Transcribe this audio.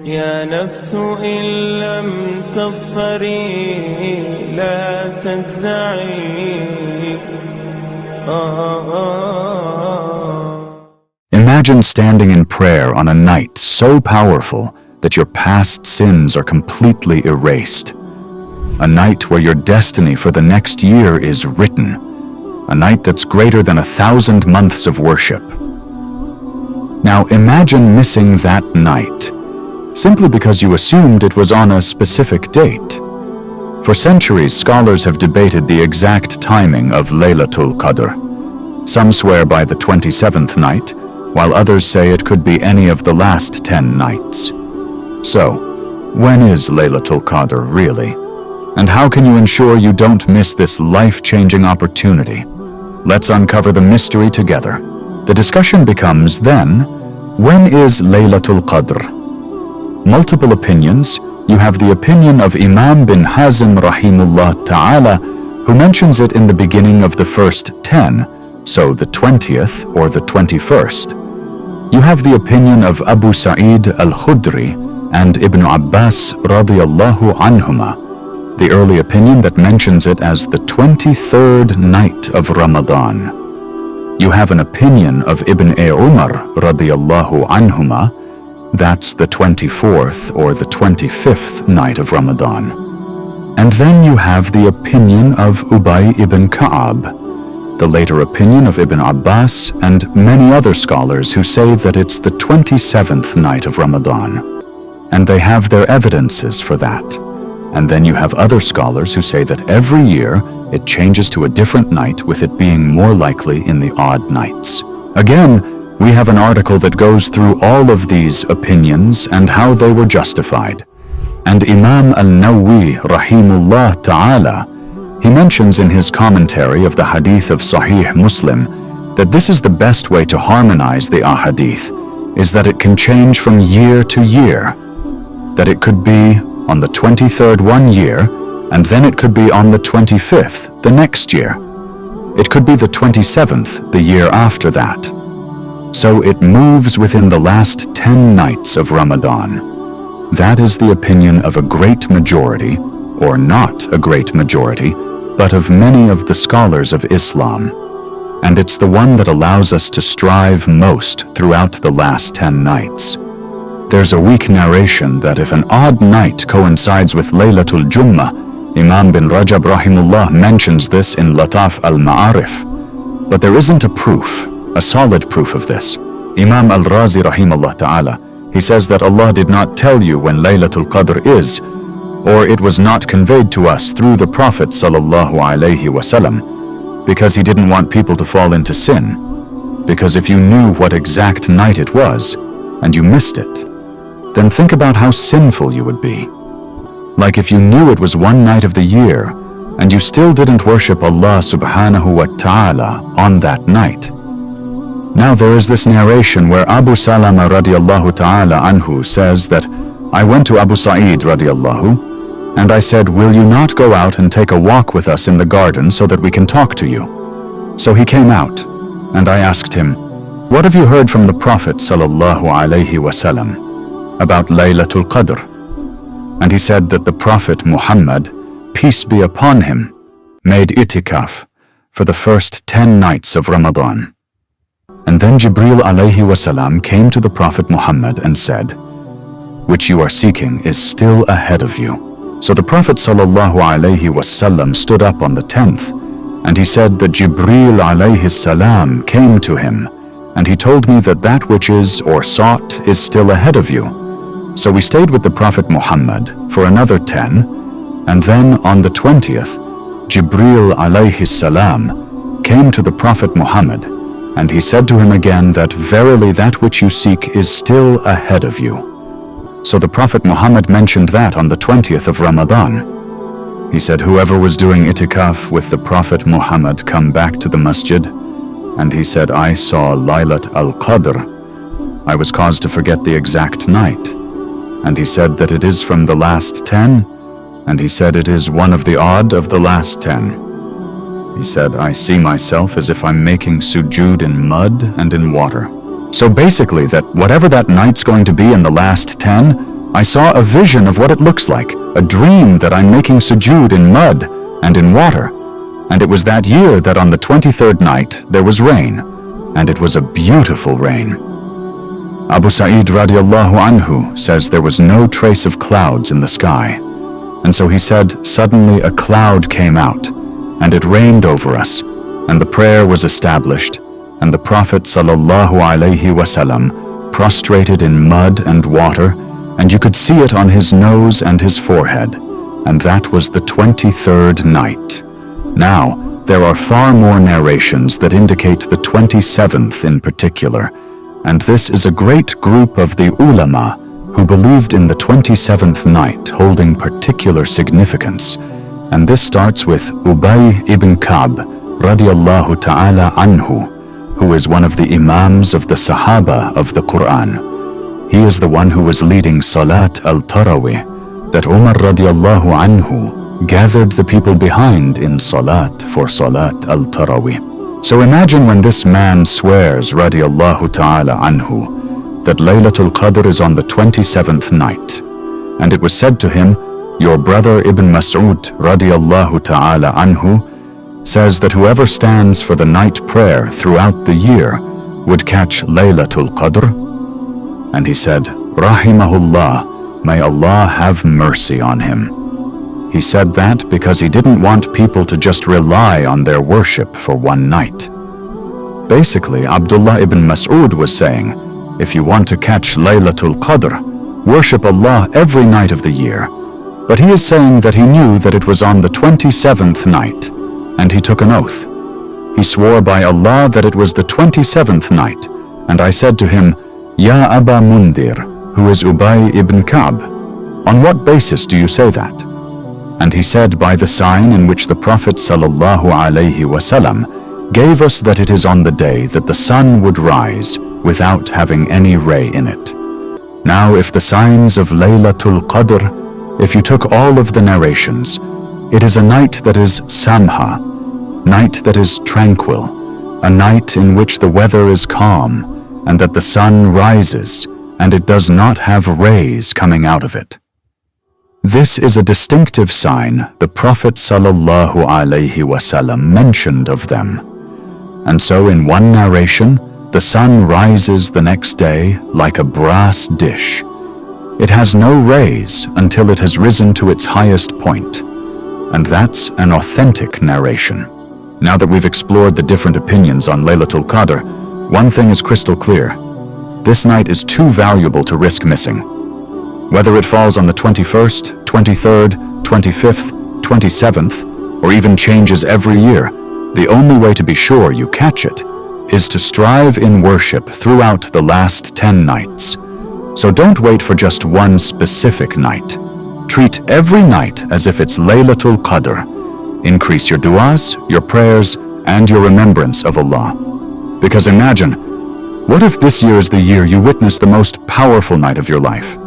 يا نفس إن لم تظفري لا تجزعي. Imagine standing in prayer on a night so powerful that your past sins are completely erased. A night where your destiny for the next year is written. A night that's greater than 1,000 months of worship. Now imagine missing that night, simply because you assumed it was on a specific date. For centuries, scholars have debated the exact timing of Laylatul Qadr. Some swear by the 27th night, while others say it could be any of the last 10 nights. So, when is Laylatul Qadr really? And how can you ensure you don't miss this life-changing opportunity? Let's uncover the mystery together. The discussion becomes then, when is Laylatul Qadr? Multiple opinions. You have the opinion of Imam bin Hazm rahimullah ta'ala, who mentions it in the beginning of the first 10, so the 20th or the 21st. You have the opinion of Abu Sa'id al-Khudri and Ibn Abbas radiyallahu anhuma, the early opinion that mentions it as the 23rd night of Ramadan. You have an opinion of Ibn Umar radiyallahu anhuma, that's the 24th or the 25th night of Ramadan. And then you have the opinion of Ubay ibn Ka'ab, the later opinion of Ibn Abbas, and many other scholars who say that it's the 27th night of Ramadan. And they have their evidences for that. And then you have other scholars who say that every year it changes to a different night, with it being more likely in the odd nights. Again, we have an article that goes through all of these opinions and how they were justified. And Imam al-Nawawi rahimullah ta'ala, he mentions in his commentary of the Hadith of Sahih Muslim that this is the best way to harmonize the ahadith, is that it can change from year to year. That it could be on the 23rd one year, and then it could be on the 25th the next year. It could be the 27th the year after that. So it moves within the last 10 nights of Ramadan. That is the opinion of a great majority, or not a great majority, but of many of the scholars of Islam. And it's the one that allows us to strive most throughout the last 10 nights. There's a weak narration that if an odd night coincides with Laylatul Jummah, Imam bin Rajab rahimullah mentions this in Lataf al-Ma'arif. But there isn't a proof, a solid proof of this. Imam al-Razi rahimullah ta'ala, he says that Allah did not tell you when Laylatul Qadr is, or it was not conveyed to us through the Prophet sallallahu alaihi wasallam, because he didn't want people to fall into sin. Because if you knew what exact night it was, and you missed it, then think about how sinful you would be. Like if you knew it was one night of the year, and you still didn't worship Allah subhanahu wa ta'ala on that night. Now there is this narration where Abu Salama radiallahu ta'ala anhu says that I went to Abu Sa'id radiallahu, and I said, will you not go out and take a walk with us in the garden so that we can talk to you? So he came out, and I asked him, what have you heard from the Prophet sallallahu alaihi wasallam about Laylatul Qadr? And he said that the Prophet Muhammad, peace be upon him, made itikaf for the first 10 nights of Ramadan. And then Jibril alayhi wasalam came to the Prophet Muhammad and said, which you are seeking is still ahead of you. So the Prophet sallallahu alayhi wasallam stood up on the 10th, and he said that Jibril alayhi salam came to him, and he told me that that which is or sought is still ahead of you. So we stayed with the Prophet Muhammad for another 10, and then on the 20th, Jibril alayhi salam came to the Prophet Muhammad, and he said to him again that verily that which you seek is still ahead of you. So the Prophet Muhammad mentioned that on the 20th of Ramadan. He said whoever was doing itikaf with the Prophet Muhammad come back to the masjid, and he said I saw Laylatul Qadr. I was caused to forget the exact night. And he said that it is from the last 10, and he said it is one of the odd of the last 10. He said, I see myself as if I'm making sujood in mud and in water. So basically that whatever that night's going to be in the last 10, I saw a vision of what it looks like, a dream that I'm making sujood in mud and in water. And it was that year that on the 23rd night there was rain, and it was a beautiful rain. Abu Sa'id radiallahu anhu says there was no trace of clouds in the sky. And so he said, suddenly a cloud came out, and it rained over us, and the prayer was established, and the Prophet sallallahu alaihi wasallam prostrated in mud and water, and you could see it on his nose and his forehead, and that was the 23rd night. Now, there are far more narrations that indicate the 27th in particular, and this is a great group of the ulama who believed in the 27th night holding particular significance, and this starts with Ubay ibn Ka'b radiallahu ta'ala anhu, who is one of the imams of the Sahaba of the Quran. He is the one who was leading Salat al-Tarawih, that Umar radiallahu anhu gathered the people behind in Salat for Salat al-Tarawih. So imagine when this man swears radiallahu ta'ala anhu that Laylatul Qadr is on the 27th night, and it was said to him, your brother Ibn Mas'ud radiallahu ta'ala anhu says that whoever stands for the night prayer throughout the year would catch Laylatul Qadr. And he said, Rahimahullah, may Allah have mercy on him. He said that because he didn't want people to just rely on their worship for one night. Basically, Abdullah ibn Mas'ud was saying, if you want to catch Laylatul Qadr, worship Allah every night of the year. But he is saying that he knew that it was on the 27th night, and he took an oath. He swore by Allah that it was the 27th night, and I said to him, Ya Aba Mundir, who is Ubay ibn Ka'b, on what basis do you say that? And he said, by the sign in which the Prophet sallallahu alaihi wasallam gave us that it is on the day that the sun would rise without having any ray in it. Now if the signs of Laylatul Qadr, if you took all of the narrations, it is a night that is samha, night that is tranquil, a night in which the weather is calm, and that the sun rises, and it does not have rays coming out of it. This is a distinctive sign the Prophet sallallahu alaihi wasallam mentioned of them. And so in one narration, the sun rises the next day like a brass dish. It has no rays until it has risen to its highest point, and that's an authentic narration. Now that we've explored the different opinions on Laylatul Qadr, one thing is crystal clear. This night is too valuable to risk missing. Whether it falls on the 21st, 23rd, 25th, 27th, or even changes every year, the only way to be sure you catch it is to strive in worship throughout the last 10 nights. So don't wait for just one specific night. Treat every night as if it's Laylatul Qadr. Increase your du'as, your prayers, and your remembrance of Allah. Because imagine, what if this year is the year you witness the most powerful night of your life?